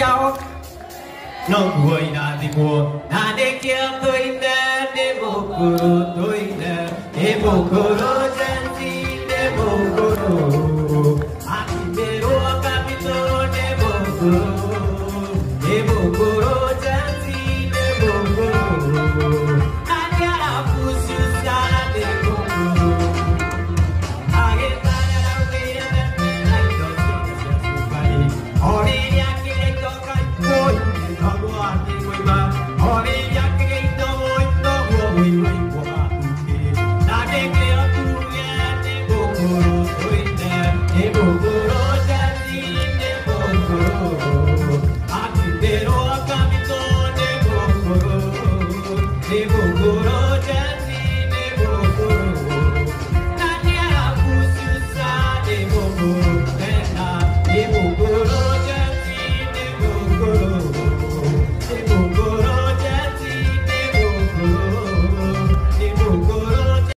cháu nó vui là đi mua là để kia tôi nè để bộ cô tôi nè để bộ cô chân gì để bộ cô anh để bộ capito để bộ cô